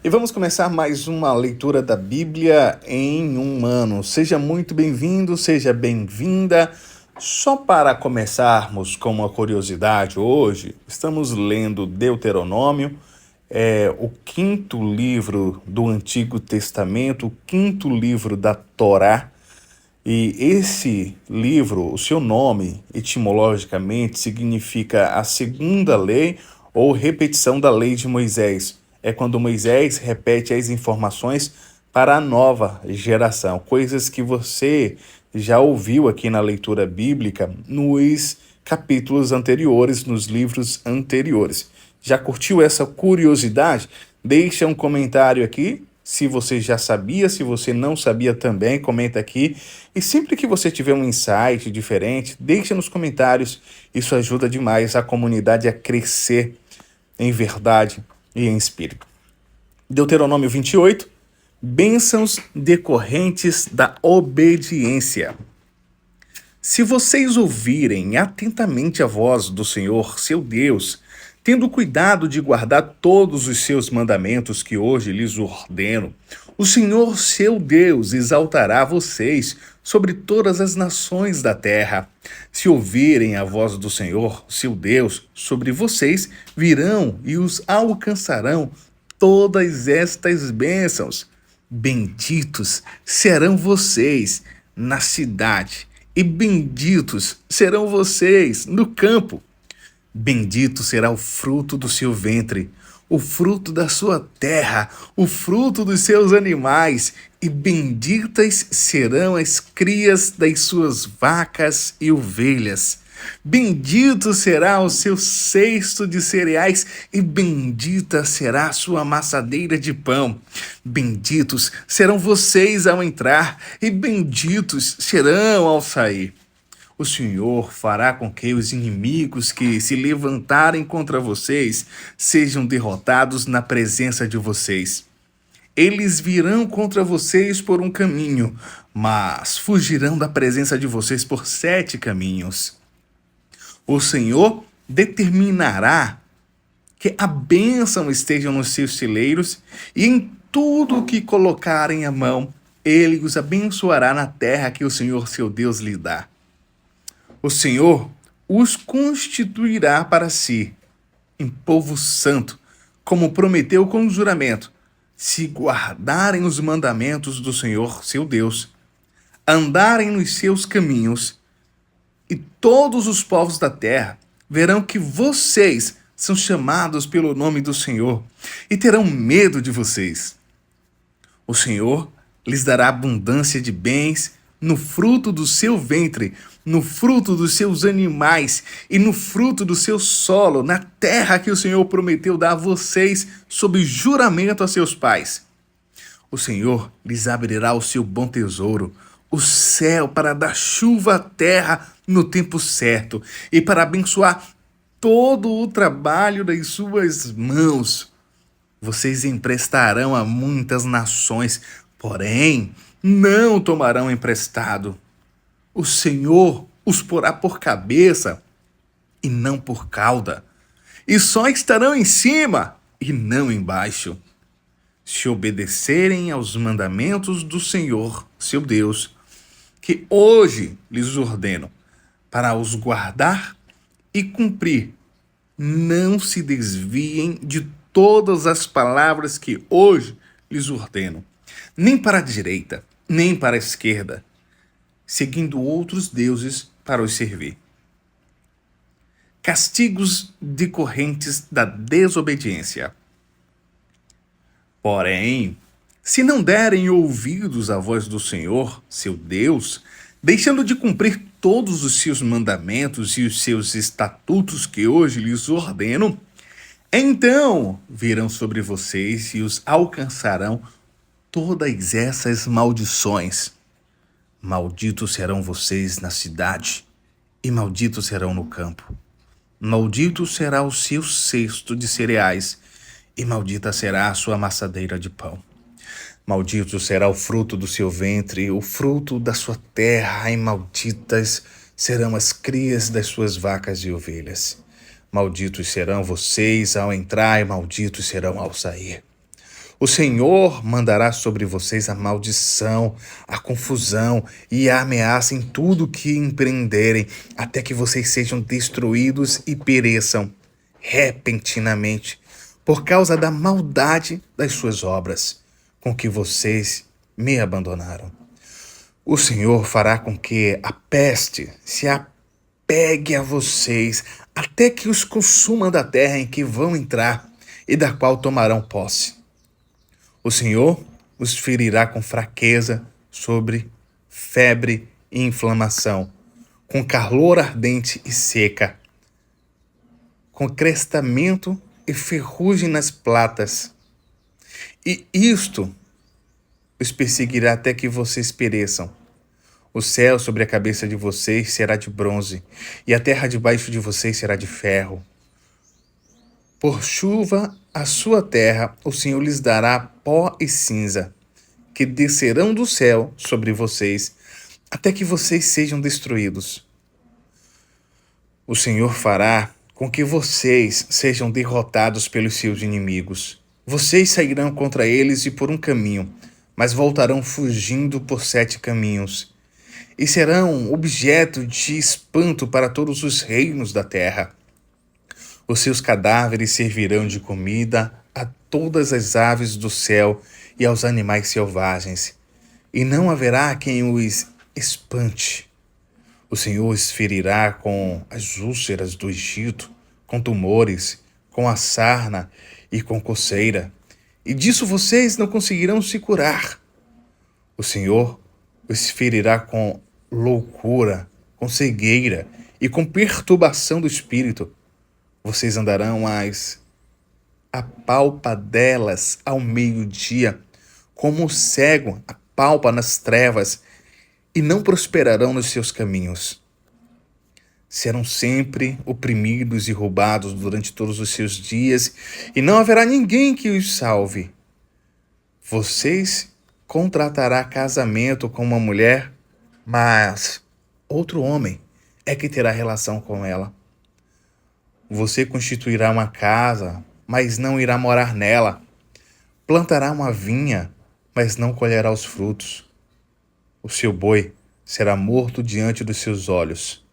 E vamos começar mais uma leitura da Bíblia em um ano. Seja muito bem-vindo, seja bem-vinda. Só para começarmos com uma curiosidade hoje, estamos lendo Deuteronômio, o quinto livro do Antigo Testamento, o quinto livro da Torá. E esse livro, o seu nome, etimologicamente, significa a segunda lei ou repetição da lei de Moisés. É quando Moisés repete as informações para a nova geração, coisas que você já ouviu aqui na leitura bíblica nos capítulos anteriores, nos livros anteriores. Já curtiu essa curiosidade? Deixa um comentário aqui. Se você já sabia, se você não sabia também, comenta aqui. E sempre que você tiver um insight diferente, deixa nos comentários. Isso ajuda demais a comunidade a crescer em verdade e em espírito. Deuteronômio 28, bênçãos decorrentes da obediência. Se vocês ouvirem atentamente a voz do Senhor, seu Deus, tendo cuidado de guardar todos os seus mandamentos que hoje lhes ordeno, o Senhor, seu Deus, exaltará vocês sobre todas as nações da terra. Se ouvirem a voz do Senhor, seu Deus, sobre vocês virão e os alcançarão todas estas bênçãos. Benditos serão vocês na cidade, e benditos serão vocês no campo. Bendito será o fruto do seu ventre, o fruto da sua terra, o fruto dos seus animais, e benditas serão as crias das suas vacas e ovelhas. Bendito será o seu cesto de cereais, e bendita será a sua amassadeira de pão. Benditos serão vocês ao entrar, e benditos serão ao sair. O Senhor fará com que os inimigos que se levantarem contra vocês sejam derrotados na presença de vocês. Eles virão contra vocês por um caminho, mas fugirão da presença de vocês por 7 caminhos. O Senhor determinará que a bênção esteja nos seus celeiros, e em tudo o que colocarem a mão, ele os abençoará na terra que o Senhor seu Deus lhe dá. O Senhor os constituirá para si em povo santo, como prometeu com juramento, se guardarem os mandamentos do Senhor, seu Deus, andarem nos seus caminhos, e todos os povos da terra verão que vocês são chamados pelo nome do Senhor e terão medo de vocês. O Senhor lhes dará abundância de bens no fruto do seu ventre, no fruto dos seus animais e no fruto do seu solo, na terra que o Senhor prometeu dar a vocês sob juramento a seus pais. O Senhor lhes abrirá o seu bom tesouro, o céu, para dar chuva à terra no tempo certo e para abençoar todo o trabalho das suas mãos. Vocês emprestarão a muitas nações, porém não tomarão emprestado. O Senhor os porá por cabeça e não por cauda, e só estarão em cima e não embaixo. Se obedecerem aos mandamentos do Senhor, seu Deus, que hoje lhes ordeno, para os guardar e cumprir, não se desviem de todas as palavras que hoje lhes ordeno, nem para a direita, nem para a esquerda, seguindo outros deuses para os servir. Castigos decorrentes da desobediência. Porém, se não derem ouvidos à voz do Senhor, seu Deus, deixando de cumprir todos os seus mandamentos e os seus estatutos que hoje lhes ordeno, então virão sobre vocês e os alcançarão todas essas maldições. Malditos serão vocês na cidade, e malditos serão no campo. Maldito será o seu cesto de cereais, e maldita será a sua amassadeira de pão. Maldito será o fruto do seu ventre, o fruto da sua terra, e malditas serão as crias das suas vacas e ovelhas. Malditos serão vocês ao entrar, e malditos serão ao sair. O Senhor mandará sobre vocês a maldição, a confusão e a ameaça em tudo que empreenderem, até que vocês sejam destruídos e pereçam repentinamente, por causa da maldade das suas obras, com que vocês me abandonaram. O Senhor fará com que a peste se apegue a vocês, até que os consuma da terra em que vão entrar e da qual tomarão posse. O Senhor os ferirá com fraqueza, sobre febre e inflamação, com calor ardente e seca, com crestamento e ferrugem nas platas. E isto os perseguirá até que vocês pereçam. O céu sobre a cabeça de vocês será de bronze, e a terra debaixo de vocês será de ferro. Por chuva a sua terra, o Senhor lhes dará pó e cinza, que descerão do céu sobre vocês, até que vocês sejam destruídos. O Senhor fará com que vocês sejam derrotados pelos seus inimigos. Vocês sairão contra eles e por um caminho, mas voltarão fugindo por 7 caminhos, e serão objeto de espanto para todos os reinos da terra. Os seus cadáveres servirão de comida a todas as aves do céu e aos animais selvagens, e não haverá quem os espante. O Senhor os ferirá com as úlceras do Egito, com tumores, com a sarna e com coceira, e disso vocês não conseguirão se curar. O Senhor os ferirá com loucura, com cegueira e com perturbação do espírito. Vocês andarão às apalpadelas ao meio-dia, como o cego apalpa nas trevas, e não prosperarão nos seus caminhos. Serão sempre oprimidos e roubados durante todos os seus dias, e não haverá ninguém que os salve. Vocês contratará casamento com uma mulher, mas outro homem é que terá relação com ela. Você constituirá uma casa, mas não irá morar nela. Plantará uma vinha, mas não colherá os frutos. O seu boi será morto diante dos seus olhos,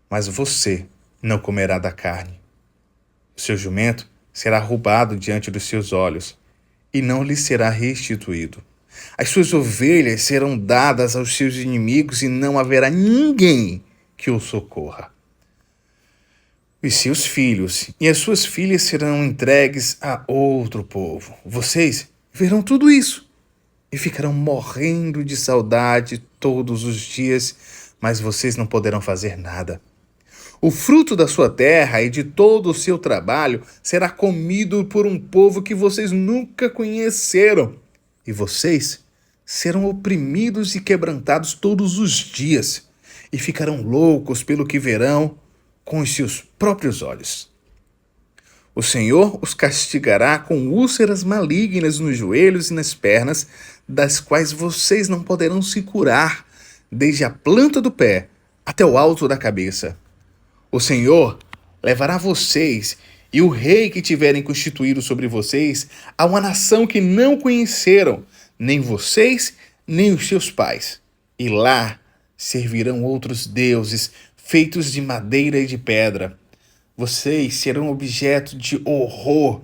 mas você não comerá da carne. O seu jumento será roubado diante dos seus olhos, e não lhe será restituído. As suas ovelhas serão dadas aos seus inimigos, e não haverá ninguém que o socorra. Os seus filhos e as suas filhas serão entregues a outro povo. Vocês verão tudo isso e ficarão morrendo de saudade todos os dias, mas vocês não poderão fazer nada. O fruto da sua terra e de todo o seu trabalho será comido por um povo que vocês nunca conheceram, e vocês serão oprimidos e quebrantados todos os dias, e ficarão loucos pelo que verão com os seus próprios olhos. O Senhor os castigará com úlceras malignas nos joelhos e nas pernas, das quais vocês não poderão se curar, desde a planta do pé até o alto da cabeça. O Senhor levará vocês e o rei que tiverem constituído sobre vocês a uma nação que não conheceram, nem vocês, nem os seus pais. E lá servirão outros deuses, feitos de madeira e de pedra. Vocês serão objeto de horror,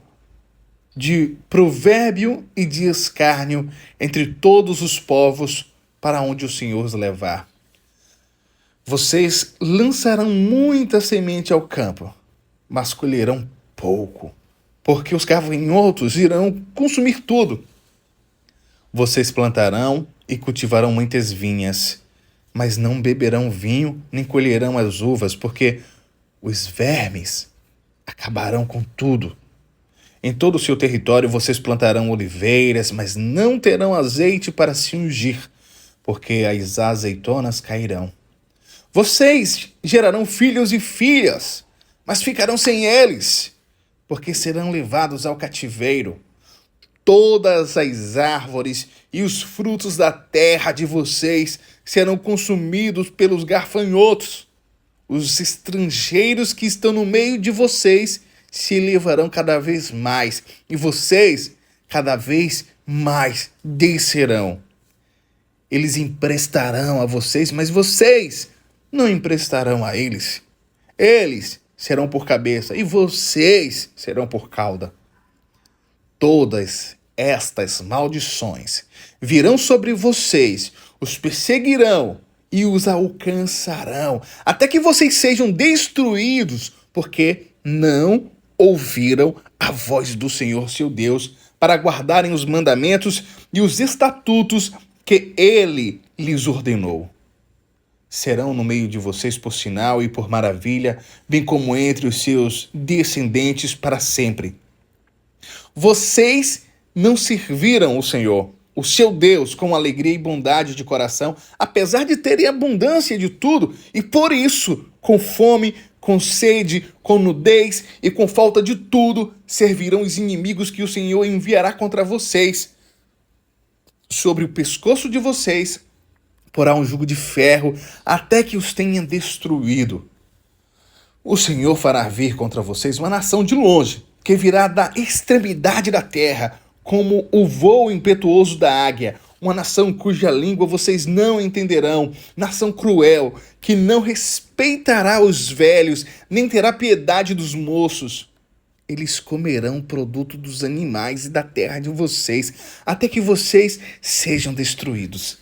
de provérbio e de escárnio entre todos os povos para onde o Senhor os levar. Vocês lançarão muita semente ao campo, mas colherão pouco, porque os gafanhotos irão consumir tudo. Vocês plantarão e cultivarão muitas vinhas, mas não beberão vinho nem colherão as uvas, porque os vermes acabarão com tudo. Em todo o seu território vocês plantarão oliveiras, mas não terão azeite para se ungir, porque as azeitonas cairão. Vocês gerarão filhos e filhas, mas ficarão sem eles, porque serão levados ao cativeiro. Todas as árvores e os frutos da terra de vocês serão consumidos pelos gafanhotos. Os estrangeiros que estão no meio de vocês se elevarão cada vez mais, e vocês cada vez mais descerão. Eles emprestarão a vocês, mas vocês não emprestarão a eles. Eles serão por cabeça e vocês serão por cauda. Todas estas maldições virão sobre vocês, os perseguirão e os alcançarão, até que vocês sejam destruídos, porque não ouviram a voz do Senhor seu Deus para guardarem os mandamentos e os estatutos que ele lhes ordenou. Serão no meio de vocês por sinal e por maravilha, bem como entre os seus descendentes para sempre. Vocês não serviram o Senhor, o seu Deus, com alegria e bondade de coração, apesar de terem abundância de tudo, e por isso, com fome, com sede, com nudez e com falta de tudo, servirão os inimigos que o Senhor enviará contra vocês. Sobre o pescoço de vocês porá um jugo de ferro, até que os tenha destruído. O Senhor fará vir contra vocês uma nação de longe, que virá da extremidade da terra, como o voo impetuoso da águia, uma nação cuja língua vocês não entenderão, nação cruel, que não respeitará os velhos, nem terá piedade dos moços. Eles comerão o produto dos animais e da terra de vocês, até que vocês sejam destruídos.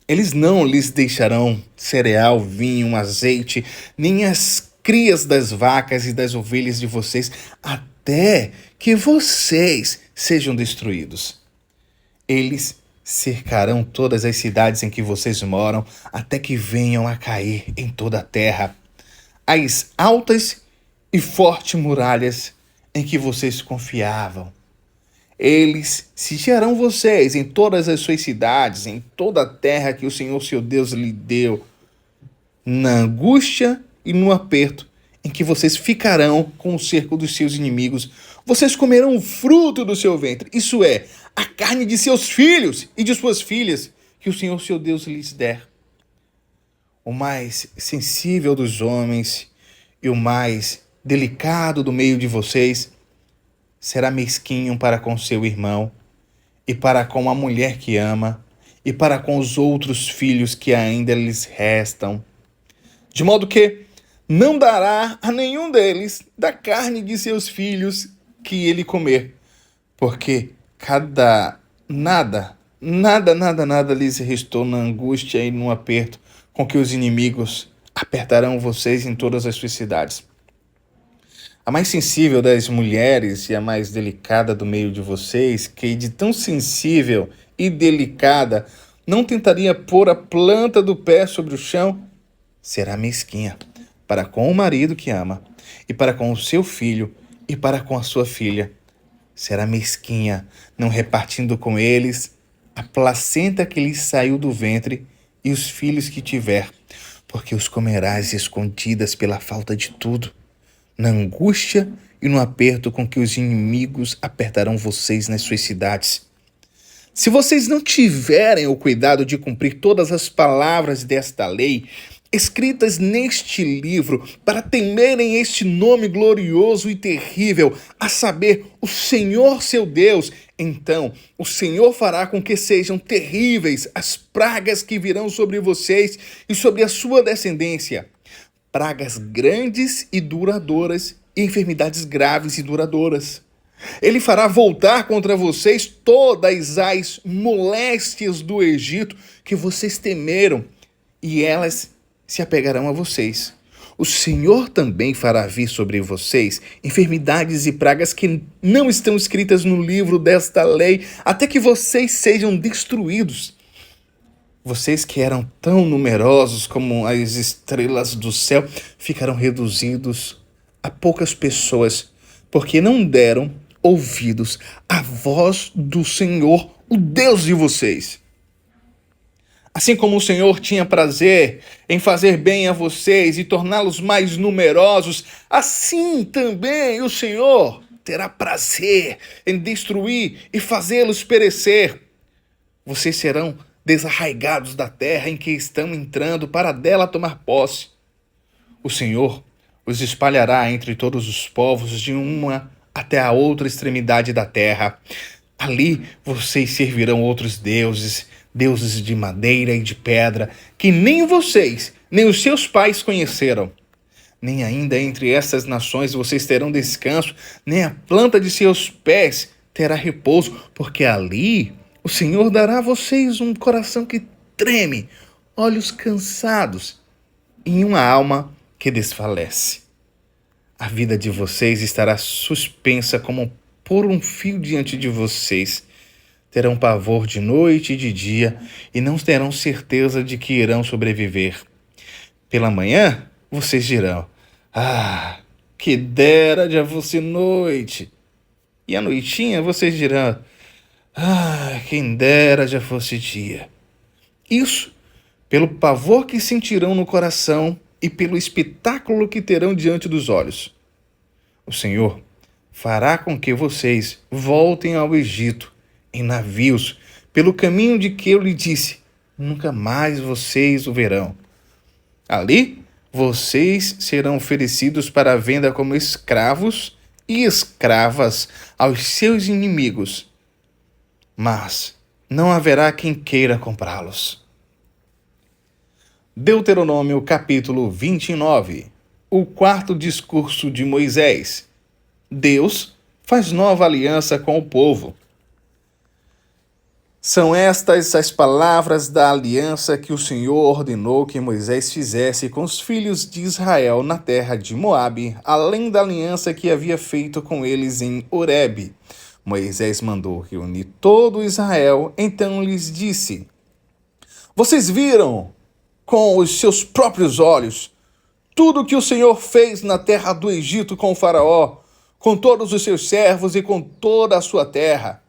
Eles não lhes deixarão cereal, vinho, azeite, nem as crias das vacas e das ovelhas de vocês, até que vocês sejam destruídos. Eles cercarão todas as cidades em que vocês moram, até que venham a cair em toda a terra as altas e fortes muralhas em que vocês confiavam. Eles sitiarão vocês em todas as suas cidades, em toda a terra que o Senhor seu Deus lhe deu, na angústia e no aperto em que vocês ficarão com o cerco dos seus inimigos. Vocês comerão o fruto do seu ventre, isso é, a carne de seus filhos e de suas filhas, que o Senhor seu Deus lhes der. O mais sensível dos homens e o mais delicado do meio de vocês será mesquinho para com seu irmão, e para com a mulher que ama, e para com os outros filhos que ainda lhes restam. De modo que não dará a nenhum deles da carne de seus filhos que ele comer, porque nada lhes restou na angústia e no aperto com que os inimigos apertarão vocês em todas as suas cidades. A mais sensível das mulheres e a mais delicada do meio de vocês, que de tão sensível e delicada não tentaria pôr a planta do pé sobre o chão, será mesquinha para com o marido que ama, e para com o seu filho, e para com a sua filha. Será mesquinha, não repartindo com eles a placenta que lhes saiu do ventre e os filhos que tiver, porque os comerás escondidas pela falta de tudo, na angústia e no aperto com que os inimigos apertarão vocês nas suas cidades. Se vocês não tiverem o cuidado de cumprir todas as palavras desta lei, escritas neste livro, para temerem este nome glorioso e terrível, a saber, o Senhor seu Deus, então o Senhor fará com que sejam terríveis as pragas que virão sobre vocês e sobre a sua descendência. Pragas grandes e duradouras, e enfermidades graves e duradouras. Ele fará voltar contra vocês todas as moléstias do Egito que vocês temeram, e elas se apegarão a vocês. O Senhor também fará vir sobre vocês enfermidades e pragas que não estão escritas no livro desta lei, até que vocês sejam destruídos. Vocês que eram tão numerosos como as estrelas do céu ficarão reduzidos a poucas pessoas, porque não deram ouvidos à voz do Senhor, o Deus de vocês. Assim como o Senhor tinha prazer em fazer bem a vocês e torná-los mais numerosos, assim também o Senhor terá prazer em destruir e fazê-los perecer. Vocês serão desarraigados da terra em que estão entrando para dela tomar posse. O Senhor os espalhará entre todos os povos de uma até a outra extremidade da terra. Ali vocês servirão outros deuses, deuses de madeira e de pedra, que nem vocês, nem os seus pais conheceram. Nem ainda entre essas nações vocês terão descanso, nem a planta de seus pés terá repouso, porque ali o Senhor dará a vocês um coração que treme, olhos cansados e uma alma que desfalece. A vida de vocês estará suspensa como por um fio diante de vocês. Terão pavor de noite e de dia e não terão certeza de que irão sobreviver. Pela manhã, vocês dirão: "Ah, que dera já fosse noite." E à noitinha vocês dirão: "Ah, quem dera já fosse dia." Isso pelo pavor que sentirão no coração e pelo espetáculo que terão diante dos olhos. O Senhor fará com que vocês voltem ao Egito em navios, pelo caminho de que eu lhe disse, nunca mais vocês o verão. Ali, vocês serão oferecidos para venda como escravos e escravas aos seus inimigos, mas não haverá quem queira comprá-los. Deuteronômio capítulo 29. O quarto discurso de Moisés. Deus faz nova aliança com o povo. São estas as palavras da aliança que o Senhor ordenou que Moisés fizesse com os filhos de Israel na terra de Moabe, além da aliança que havia feito com eles em Horebe. Moisés mandou reunir todo Israel, então lhes disse: "Vocês viram com os seus próprios olhos tudo o que o Senhor fez na terra do Egito com o faraó, com todos os seus servos e com toda a sua terra.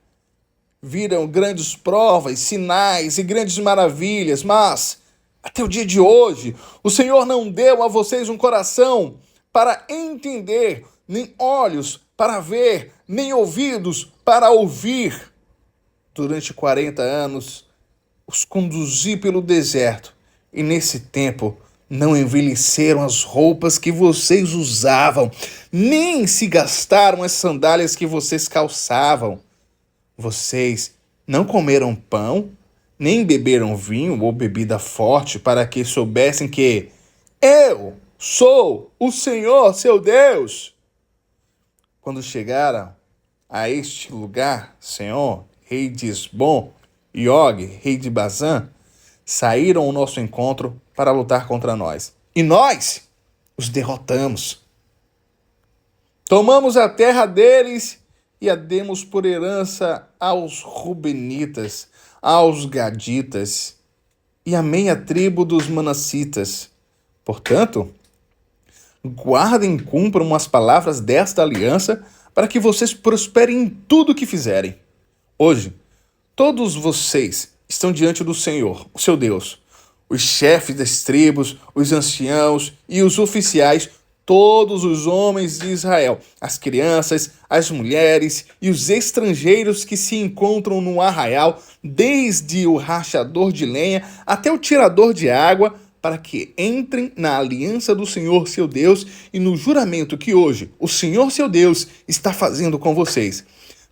Viram grandes provas, sinais e grandes maravilhas, mas até o dia de hoje o Senhor não deu a vocês um coração para entender, nem olhos para ver, nem ouvidos para ouvir. Durante 40 anos os conduzi pelo deserto, e nesse tempo não envelheceram as roupas que vocês usavam, nem se gastaram as sandálias que vocês calçavam. Vocês não comeram pão, nem beberam vinho ou bebida forte, para que soubessem que eu sou o Senhor, seu Deus." Quando chegaram a este lugar, Senhor, rei de Esbom, e Og, rei de Bazã, saíram ao nosso encontro para lutar contra nós. E nós os derrotamos. Tomamos a terra deles e a demos por herança aos Rubenitas, aos Gaditas e à meia tribo dos Manassitas. Portanto, guardem e cumpram as palavras desta aliança para que vocês prosperem em tudo o que fizerem. Hoje, todos vocês estão diante do Senhor, o seu Deus. Os chefes das tribos, os anciãos e os oficiais, todos os homens de Israel, as crianças, as mulheres e os estrangeiros que se encontram no arraial, desde o rachador de lenha até o tirador de água, para que entrem na aliança do Senhor seu Deus e no juramento que hoje o Senhor seu Deus está fazendo com vocês,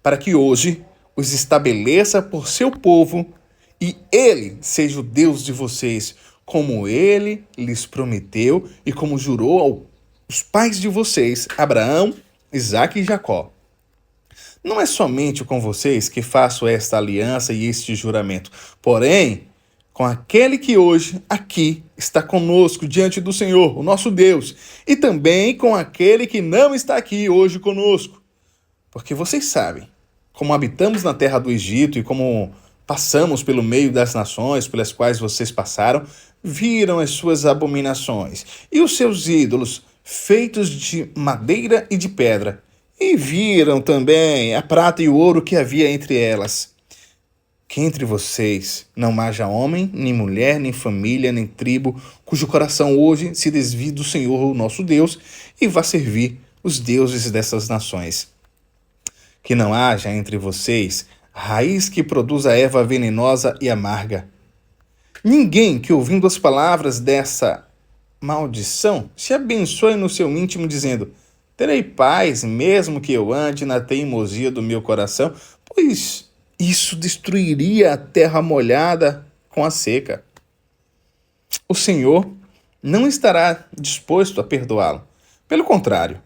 para que hoje os estabeleça por seu povo e ele seja o Deus de vocês, como ele lhes prometeu e como jurou aos pais de vocês, Abraão, Isaque e Jacó. Não é somente com vocês que faço esta aliança e este juramento, porém, com aquele que hoje aqui está conosco diante do Senhor, o nosso Deus, e também com aquele que não está aqui hoje conosco. Porque vocês sabem como habitamos na terra do Egito e como passamos pelo meio das nações pelas quais vocês passaram, viram as suas abominações e os seus ídolos feitos de madeira e de pedra, e viram também a prata e o ouro que havia entre elas. Que entre vocês não haja homem, nem mulher, nem família, nem tribo, cujo coração hoje se desvie do Senhor, o nosso Deus, e vá servir os deuses dessas nações. Que não haja entre vocês raiz que produza erva venenosa e amarga. Ninguém que, ouvindo as palavras dessa maldição, se abençoe no seu íntimo, dizendo: Terei paz, mesmo que eu ande na teimosia do meu coração, pois isso destruiria a terra molhada com a seca. O Senhor não estará disposto a perdoá-lo. Pelo contrário,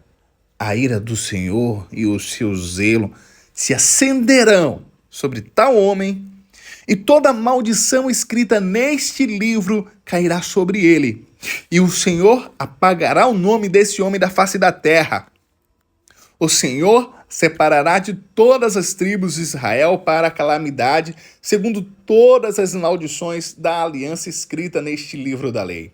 a ira do Senhor e o seu zelo se acenderão sobre tal homem, e toda maldição escrita neste livro cairá sobre ele. E o Senhor apagará o nome desse homem da face da terra. O Senhor separará de todas as tribos de Israel para a calamidade, segundo todas as maldições da aliança escrita neste livro da lei.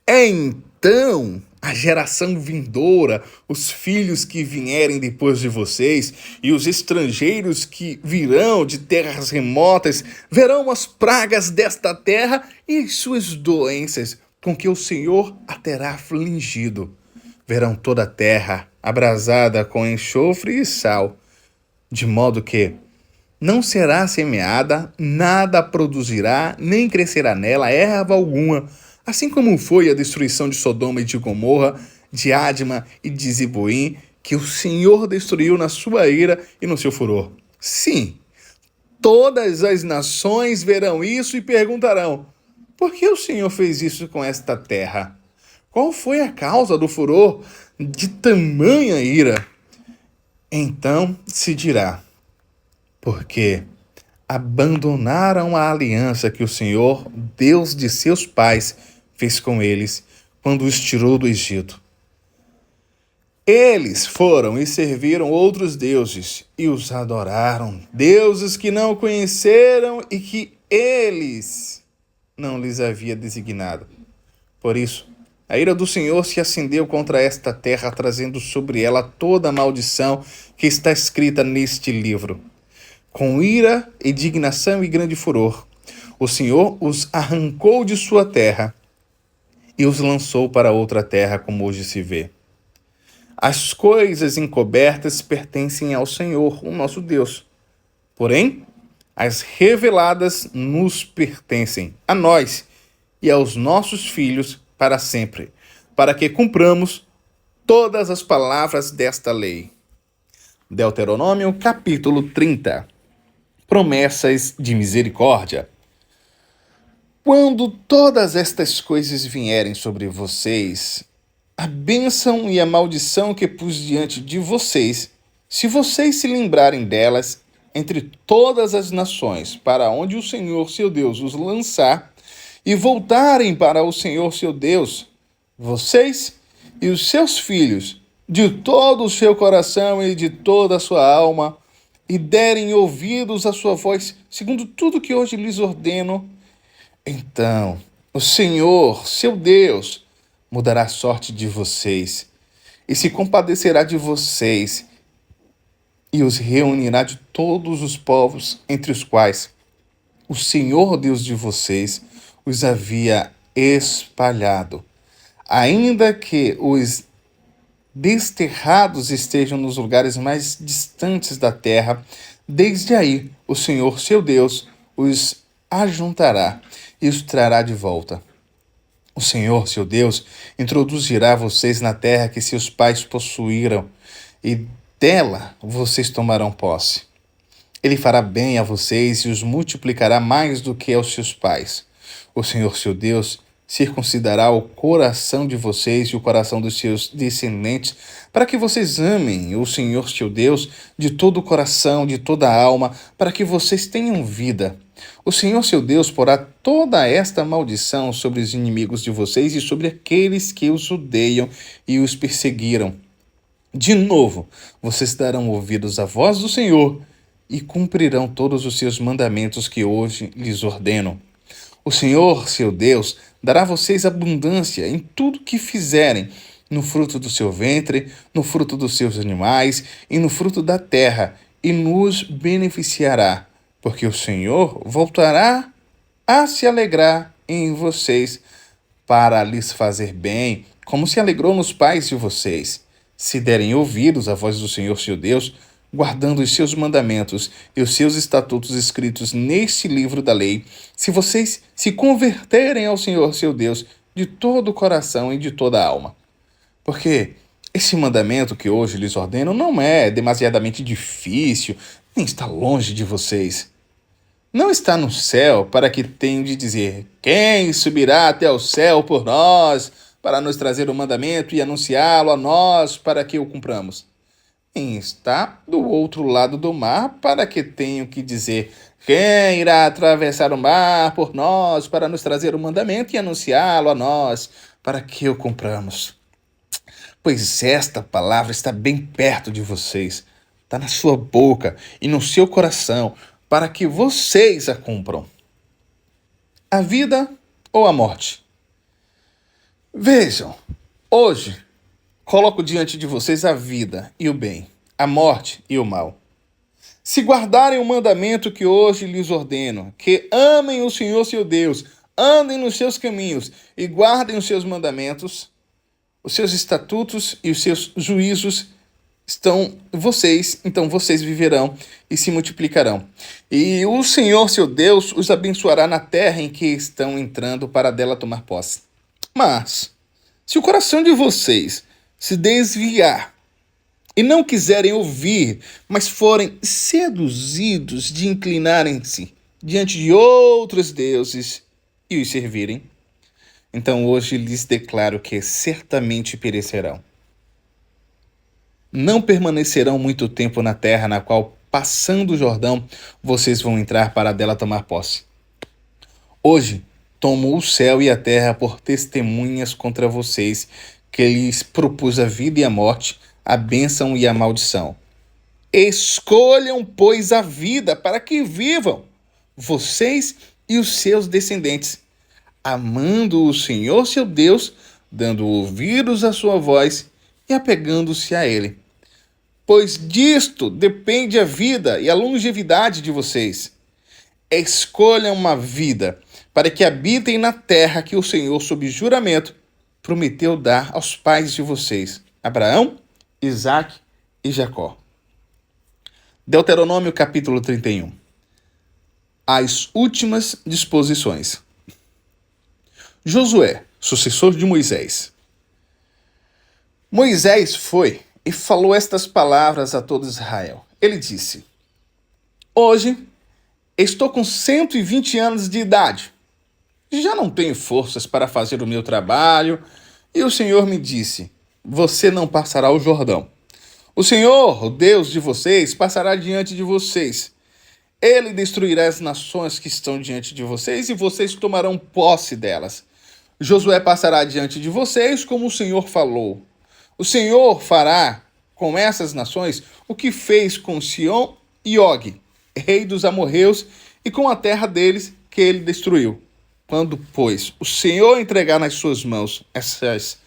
Então a geração vindoura, os filhos que vierem depois de vocês e os estrangeiros que virão de terras remotas verão as pragas desta terra e suas doenças com que o Senhor a terá afligido. Verão toda a terra abrasada com enxofre e sal, de modo que não será semeada, nada produzirá, nem crescerá nela erva alguma, assim como foi a destruição de Sodoma e de Gomorra, de Adma e de Zeboim, que o Senhor destruiu na sua ira e no seu furor. Sim, todas as nações verão isso e perguntarão: por que o Senhor fez isso com esta terra? Qual foi a causa do furor de tamanha ira? Então se dirá: porque abandonaram a aliança que o Senhor, Deus de seus pais, fez com eles quando os tirou do Egito. Eles foram e serviram outros deuses e os adoraram, deuses que não conheceram e que eles não lhes havia designado. Por isso, a ira do Senhor se acendeu contra esta terra, trazendo sobre ela toda a maldição que está escrita neste livro. Com ira, indignação e grande furor, o Senhor os arrancou de sua terra e os lançou para outra terra, como hoje se vê. As coisas encobertas pertencem ao Senhor, o nosso Deus. Porém, as reveladas nos pertencem, a nós e aos nossos filhos para sempre, para que cumpramos todas as palavras desta lei. Deuteronômio, capítulo 30. Promessas de misericórdia. Quando todas estas coisas vierem sobre vocês, a bênção e a maldição que pus diante de vocês, se vocês se lembrarem delas, entre todas as nações, para onde o Senhor seu Deus os lançar, e voltarem para o Senhor seu Deus, vocês e os seus filhos, de todo o seu coração e de toda a sua alma, e derem ouvidos à sua voz, segundo tudo que hoje lhes ordeno, então o Senhor, seu Deus, mudará a sorte de vocês, e se compadecerá de vocês, e os reunirá de todos os povos entre os quais o Senhor Deus de vocês os havia espalhado, ainda que os desterrados estejam nos lugares mais distantes da terra. Desde aí o Senhor seu Deus os ajuntará e os trará de volta. O Senhor seu Deus introduzirá vocês na terra que seus pais possuíram, e dela vocês tomarão posse. Ele fará bem a vocês e os multiplicará mais do que aos seus pais. O Senhor seu Deus circuncidará o coração de vocês e o coração dos seus descendentes, para que vocês amem o Senhor seu Deus de todo o coração, de toda a alma, para que vocês tenham vida. O Senhor seu Deus porá toda esta maldição sobre os inimigos de vocês e sobre aqueles que os odeiam e os perseguiram. De novo, vocês darão ouvidos à voz do Senhor e cumprirão todos os seus mandamentos que hoje lhes ordeno. O Senhor, seu Deus, dará a vocês abundância em tudo que fizerem, no fruto do seu ventre, no fruto dos seus animais e no fruto da terra, e nos beneficiará, porque o Senhor voltará a se alegrar em vocês para lhes fazer bem, como se alegrou nos pais de vocês, se derem ouvidos à voz do Senhor, seu Deus, guardando os seus mandamentos e os seus estatutos escritos neste livro da lei, se vocês se converterem ao Senhor seu Deus de todo o coração e de toda a alma. Porque Esse mandamento que hoje lhes ordeno não é demasiadamente difícil, nem está longe de vocês. Não está no céu para que tenham de dizer: quem subirá até o céu por nós, para nos trazer o mandamento e anunciá-lo a nós para que o cumpramos? Quem está do outro lado do mar para que tenham que dizer: quem irá atravessar o mar por nós para nos trazer o mandamento e anunciá-lo a nós para que o cumpramos? Pois esta palavra está bem perto de vocês, está na sua boca e no seu coração, para que vocês a cumpram. A vida ou a morte? Vejam, hoje coloco diante de vocês a vida e o bem, a morte e o mal. Se guardarem o mandamento que hoje lhes ordeno, que amem o Senhor seu Deus, andem nos seus caminhos e guardem os seus mandamentos, os seus estatutos e os seus juízos então vocês viverão e se multiplicarão. E o Senhor seu Deus os abençoará na terra em que estão entrando para dela tomar posse. Mas, se o coração de vocês se desviar e não quiserem ouvir, mas forem seduzidos de inclinarem-se diante de outros deuses e os servirem, então hoje lhes declaro que certamente perecerão. Não permanecerão muito tempo na terra na qual, passando o Jordão, vocês vão entrar para dela tomar posse. Hoje tomo o céu e a terra por testemunhas contra vocês, que lhes propus a vida e a morte, a bênção e a maldição. Escolham, pois, a vida para que vivam, vocês e os seus descendentes, amando o Senhor seu Deus, dando ouvidos à sua voz e apegando-se a Ele. Pois disto depende a vida e a longevidade de vocês. Escolham uma vida para que habitem na terra que o Senhor, sob juramento, prometeu dar aos pais de vocês, Abraão, Isaque e Jacó. Deuteronômio capítulo 31. As últimas disposições. Josué, sucessor de Moisés. Moisés foi e falou estas palavras a todo Israel. Ele disse: hoje estou com 120 anos de idade. Já não tenho forças para fazer o meu trabalho. E o Senhor me disse: você não passará o Jordão. O Senhor, o Deus de vocês, passará diante de vocês. Ele destruirá as nações que estão diante de vocês e vocês tomarão posse delas. Josué passará diante de vocês como o Senhor falou. O Senhor fará com essas nações o que fez com Sião e Og, rei dos amorreus, e com a terra deles que ele destruiu. Quando, pois, o Senhor entregar nas suas mãos essas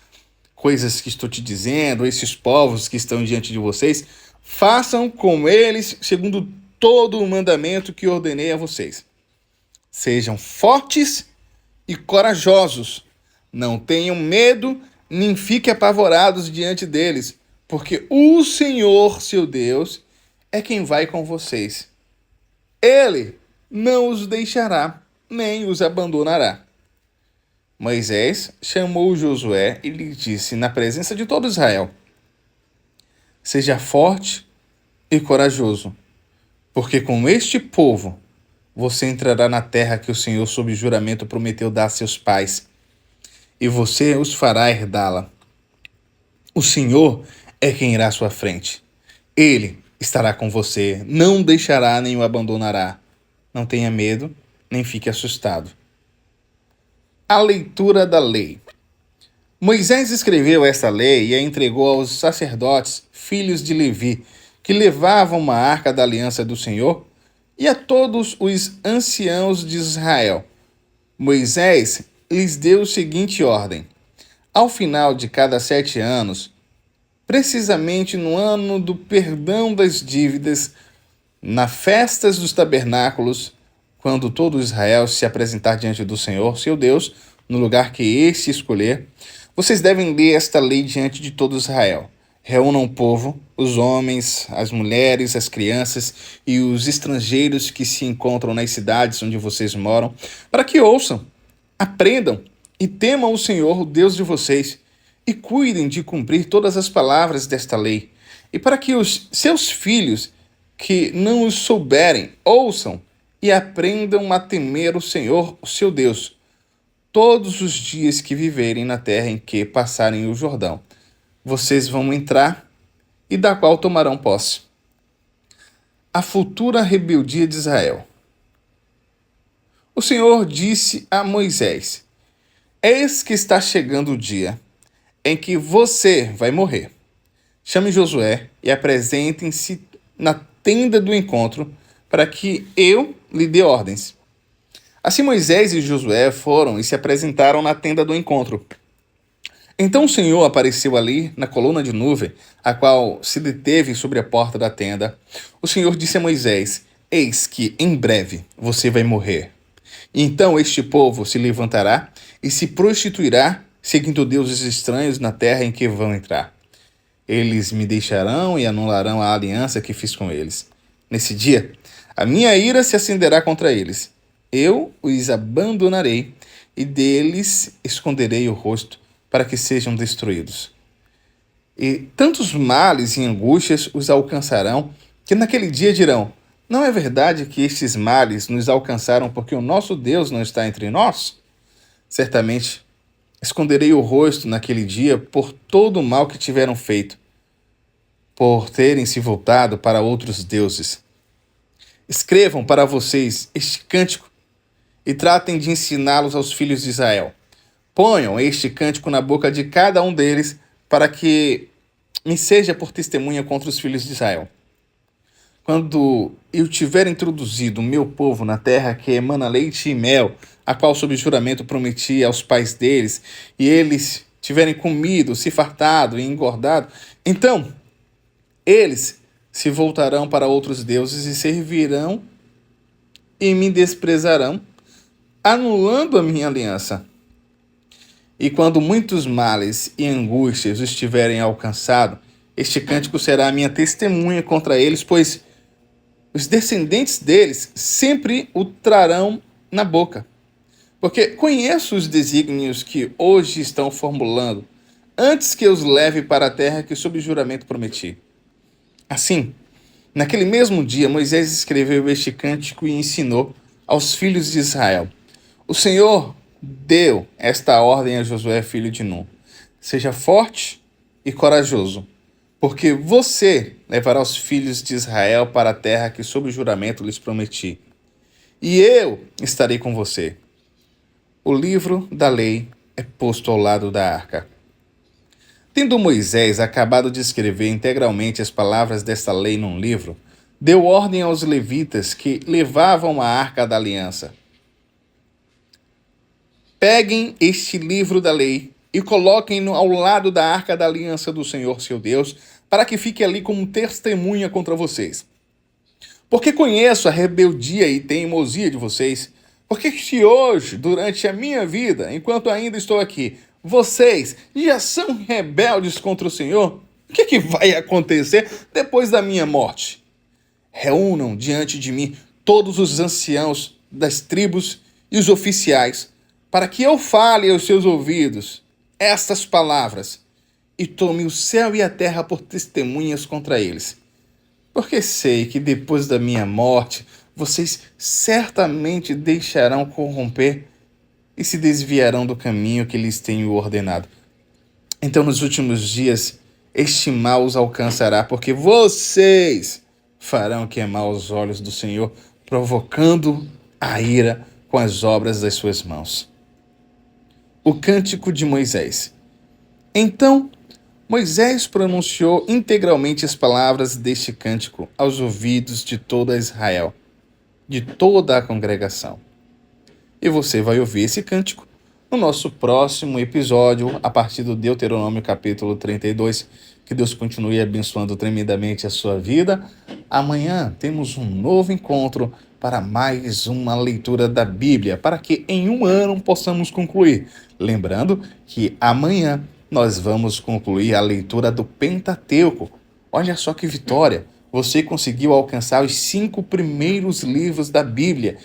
coisas que estou te dizendo, esses povos que estão diante de vocês, façam com eles segundo todo o mandamento que ordenei a vocês. Sejam fortes e corajosos. Não tenham medo, nem fiquem apavorados diante deles, porque o Senhor, seu Deus, é quem vai com vocês. Ele não os deixará, nem os abandonará. Moisés chamou Josué e lhe disse na presença de todo Israel: seja forte e corajoso, porque com este povo você entrará na terra que o Senhor, sob juramento, prometeu dar a seus pais, e você os fará herdá-la. O Senhor é quem irá à sua frente. Ele estará com você, não deixará nem o abandonará. Não tenha medo, nem fique assustado. A leitura da lei. Moisés escreveu esta lei e a entregou aos sacerdotes, filhos de Levi, que levavam uma arca da aliança do Senhor, e a todos os anciãos de Israel. Moisés lhes deu a seguinte ordem: ao final de cada 7 anos, precisamente no ano do perdão das dívidas, nas festas dos tabernáculos, quando todo Israel se apresentar diante do Senhor, seu Deus, no lugar que este escolher, vocês devem ler esta lei diante de todo Israel. Reúnam o povo, os homens, as mulheres, as crianças e os estrangeiros que se encontram nas cidades onde vocês moram, para que ouçam, aprendam e temam o Senhor, o Deus de vocês, e cuidem de cumprir todas as palavras desta lei, e para que os seus filhos, que não os souberem, ouçam e aprendam a temer o Senhor, o seu Deus, todos os dias que viverem na terra em que passarem o Jordão. Vocês vão entrar e da qual tomarão posse. A futura rebeldia de Israel. O Senhor disse a Moisés: Eis que está chegando o dia em que você vai morrer. Chame Josué e apresentem-se na tenda do encontro para que eu lhe dê ordens. Assim Moisés e Josué foram e se apresentaram na tenda do encontro. Então o Senhor apareceu ali na coluna de nuvem, a qual se deteve sobre a porta da tenda. O Senhor disse a Moisés: Eis que em breve você vai morrer. E então este povo se levantará e se prostituirá, seguindo deuses estranhos na terra em que vão entrar. Eles me deixarão e anularão a aliança que fiz com eles. Nesse dia, a minha ira se acenderá contra eles. Eu os abandonarei e deles esconderei o rosto para que sejam destruídos. E tantos males e angústias os alcançarão que naquele dia dirão: não é verdade que estes males nos alcançaram porque o nosso Deus não está entre nós? Certamente esconderei o rosto naquele dia por todo o mal que tiveram feito, por terem se voltado para outros deuses. Escrevam para vocês este cântico e tratem de ensiná-los aos filhos de Israel. Ponham este cântico na boca de cada um deles para que me seja por testemunha contra os filhos de Israel. Quando eu tiver introduzido o meu povo na terra que emana leite e mel, a qual sob juramento prometi aos pais deles, e eles tiverem comido, se fartado e engordado, então eles se voltarão para outros deuses e servirão e me desprezarão, anulando a minha aliança. E quando muitos males e angústias os tiverem alcançado, este cântico será a minha testemunha contra eles, pois os descendentes deles sempre o trarão na boca. Porque conheço os desígnios que hoje estão formulando, antes que eu os leve para a terra que sob juramento prometi. Assim, naquele mesmo dia, Moisés escreveu este cântico e ensinou aos filhos de Israel. O Senhor deu esta ordem a Josué, filho de Nun: seja forte e corajoso, porque você levará os filhos de Israel para a terra que sob juramento lhes prometi. E eu estarei com você. O livro da lei é posto ao lado da arca. Tendo Moisés acabado de escrever integralmente as palavras desta lei num livro, deu ordem aos levitas que levavam a arca da aliança: peguem este livro da lei e coloquem-no ao lado da arca da aliança do Senhor, seu Deus, para que fique ali como testemunha contra vocês. Porque conheço a rebeldia e teimosia de vocês, porque se hoje, durante a minha vida, enquanto ainda estou aqui, vocês já são rebeldes contra o Senhor, o que vai acontecer depois da minha morte? Reúnam diante de mim todos os anciãos das tribos e os oficiais, para que eu fale aos seus ouvidos estas palavras, e tome o céu e a terra por testemunhas contra eles. Porque sei que depois da minha morte, vocês certamente deixarão corromper e se desviarão do caminho que lhes tenho ordenado. Então, nos últimos dias, este mal os alcançará, porque vocês farão queimar os olhos do Senhor, provocando a ira com as obras das suas mãos. O cântico de Moisés. Então, Moisés pronunciou integralmente as palavras deste cântico aos ouvidos de toda Israel, de toda a congregação. E você vai ouvir esse cântico no nosso próximo episódio, a partir do Deuteronômio capítulo 32. Que Deus continue abençoando tremendamente a sua vida. Amanhã temos um novo encontro para mais uma leitura da Bíblia, para que em um ano possamos concluir. Lembrando que amanhã nós vamos concluir a leitura do Pentateuco. Olha só que vitória! Você conseguiu alcançar os 5 primeiros livros da Bíblia,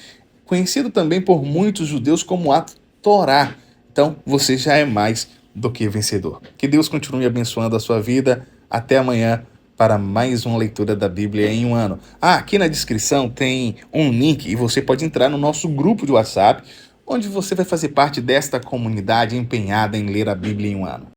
conhecido também por muitos judeus como a Torá. Então, você já é mais do que vencedor. Que Deus continue abençoando a sua vida. Até amanhã para mais uma leitura da Bíblia em um ano. Aqui na descrição tem um link e você pode entrar no nosso grupo de WhatsApp, onde você vai fazer parte desta comunidade empenhada em ler a Bíblia em um ano.